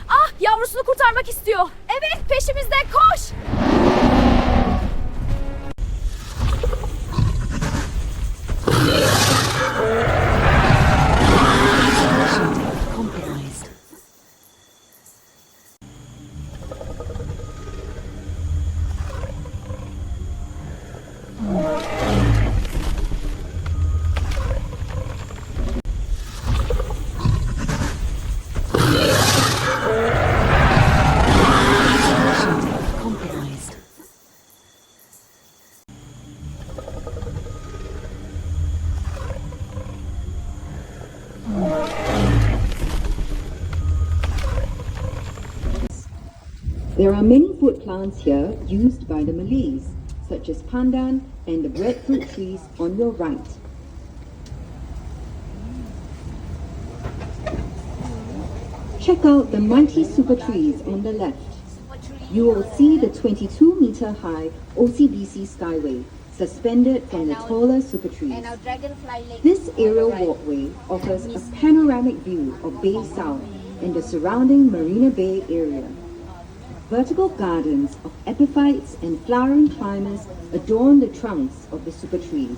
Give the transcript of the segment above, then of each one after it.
Ah, yavrusunu kurtarmak istiyor. Evet, peşimizde, koş. Compromised. Compromised. There are many food plants here used by the Malays, such as pandan and the breadfruit trees on your right. Check out the mighty super trees on the left. You will see the 22-meter high OCBC Skyway suspended from the taller super trees. This aerial walkway offers a panoramic view of Bay South and the surrounding Marina Bay area. Vertical gardens of epiphytes and flowering climbers adorn the trunks of the super trees.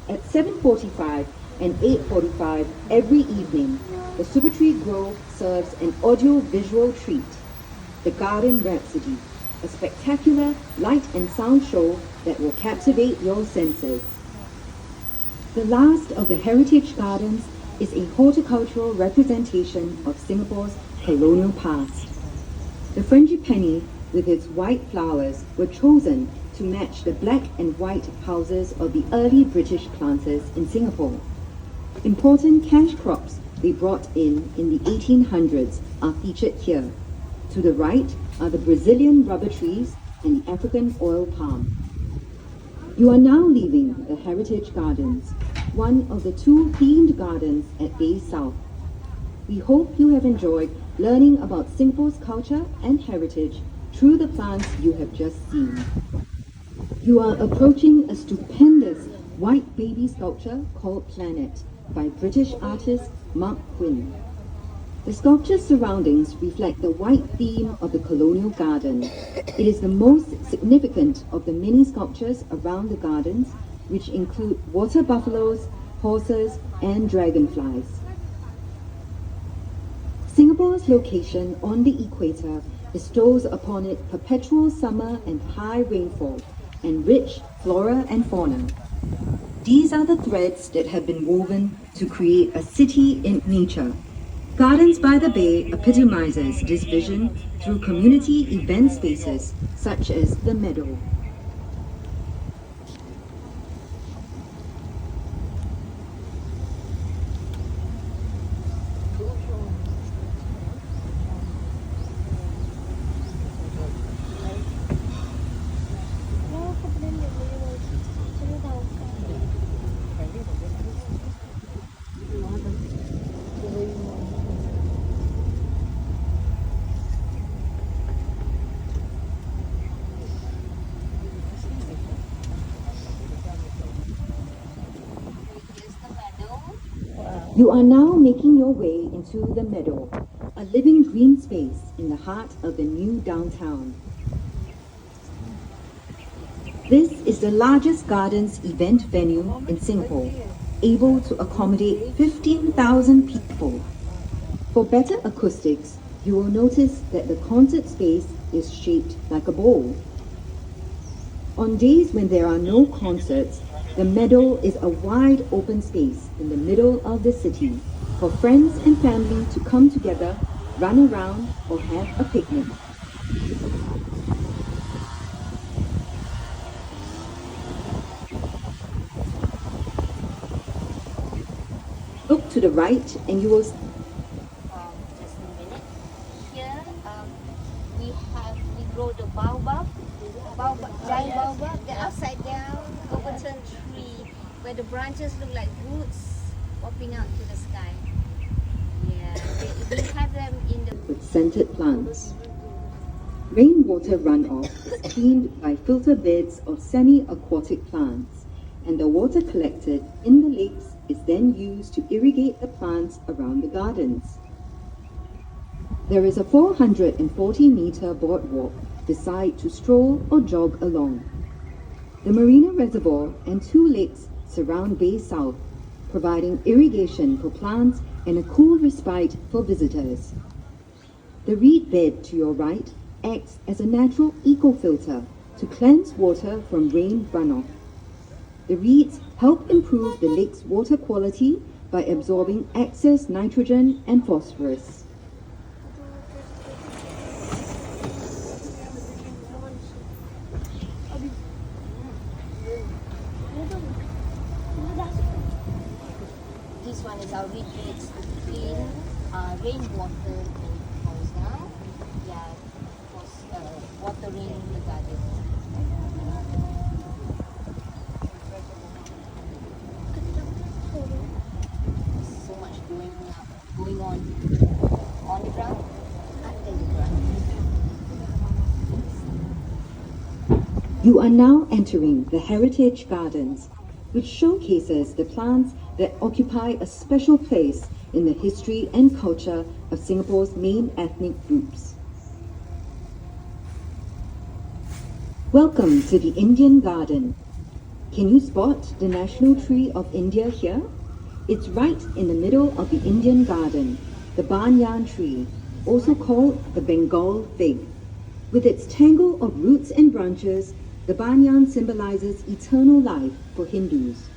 At 7:45 and 8:45 every evening, the Super Tree Grove serves an audio-visual treat, the Garden Rhapsody, a spectacular light and sound show that will captivate your senses. The last of the heritage gardens is a horticultural representation of Singapore's colonial past. The frangipani, with its white flowers, were chosen to match the black and white houses of the early British planters in Singapore. Important cash crops they brought in the 1800s are featured here. To the right are the Brazilian rubber trees and the African oil palm. You are now leaving the Heritage Gardens, one of the two themed gardens at Bay South. We hope you have enjoyed learning about Singapore's culture and heritage through the plants you have just seen. You are approaching a stupendous white baby sculpture called Planet by British artist Mark Quinn. The sculpture's surroundings reflect the white theme of the colonial garden. It is the most significant of the many sculptures around the gardens, which include water buffaloes, horses, and dragonflies. Singapore's location on the equator bestows upon it perpetual summer and high rainfall, and rich flora and fauna. These are the threads that have been woven to create a city in nature. Gardens by the Bay epitomizes this vision through community event spaces such as the Meadow. You are now making your way into the Meadow, a living green space in the heart of the new downtown. This is the largest gardens event venue in Singapore, able to accommodate 15,000 people. For better acoustics, you will notice that the concert space is shaped like a bowl. On days when there are no concerts, the Meadow is a wide open space in the middle of the city for friends and family to come together, run around, or have a picnic. Look to the right and you will just a minute. Here we grow the baobab, giant baobab, the upside down overturned tree where the branches look like roots popping out to the sky. Yeah, we have them in the with scented plants. Rainwater runoff is cleaned by filter beds of semi-aquatic plants, and the water collected in the lakes is then used to irrigate the plants around the gardens. There is a 440-meter boardwalk designed to stroll or jog along. The Marina Reservoir and 2 lakes surround Bay South, providing irrigation for plants and a cool respite for visitors. The reed bed to your right acts as a natural eco-filter to cleanse water from rain runoff. The reeds help improve the lake's water quality by absorbing excess nitrogen and phosphorus. This one is our reed beds to clean rainwater falls down. Yeah, for watering the garden. So much going on the ground, under the ground. You are now entering the Heritage Gardens, which showcases the plants that occupy a special place in the history and culture of Singapore's main ethnic groups. Welcome to the Indian Garden. Can you spot the national tree of India here? It's right in the middle of the Indian Garden, the banyan tree, also called the Bengal fig. With its tangle of roots and branches, the banyan symbolizes eternal life for Hindus.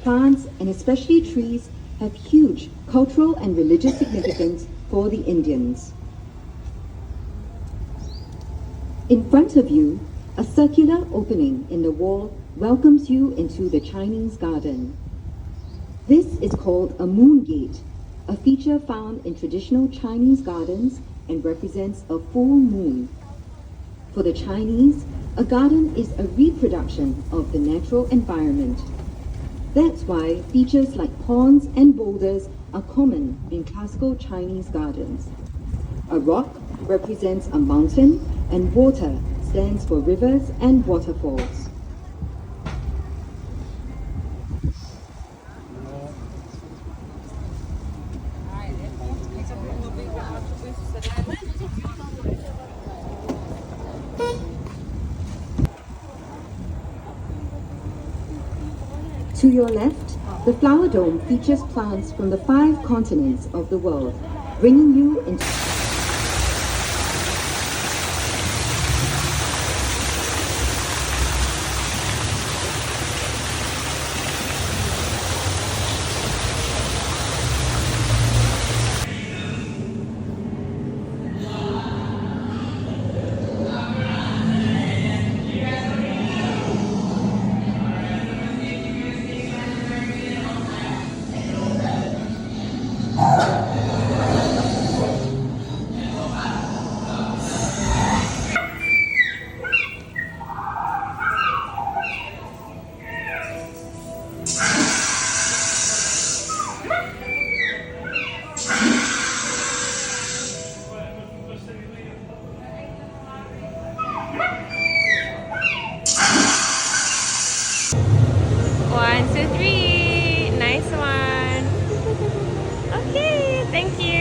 Plants, and especially trees, have huge cultural and religious significance for the Indians. In front of you, a circular opening in the wall welcomes you into the Chinese garden. This is called a moon gate, a feature found in traditional Chinese gardens and represents a full moon. For the Chinese, a garden is a reproduction of the natural environment. That's why features like ponds and boulders are common in classical Chinese gardens. A rock represents a mountain, and water stands for rivers and waterfalls. To your left, the flower dome features plants from the 5 continents of the world, bringing you into One, two, three. Nice one. Okay, thank you.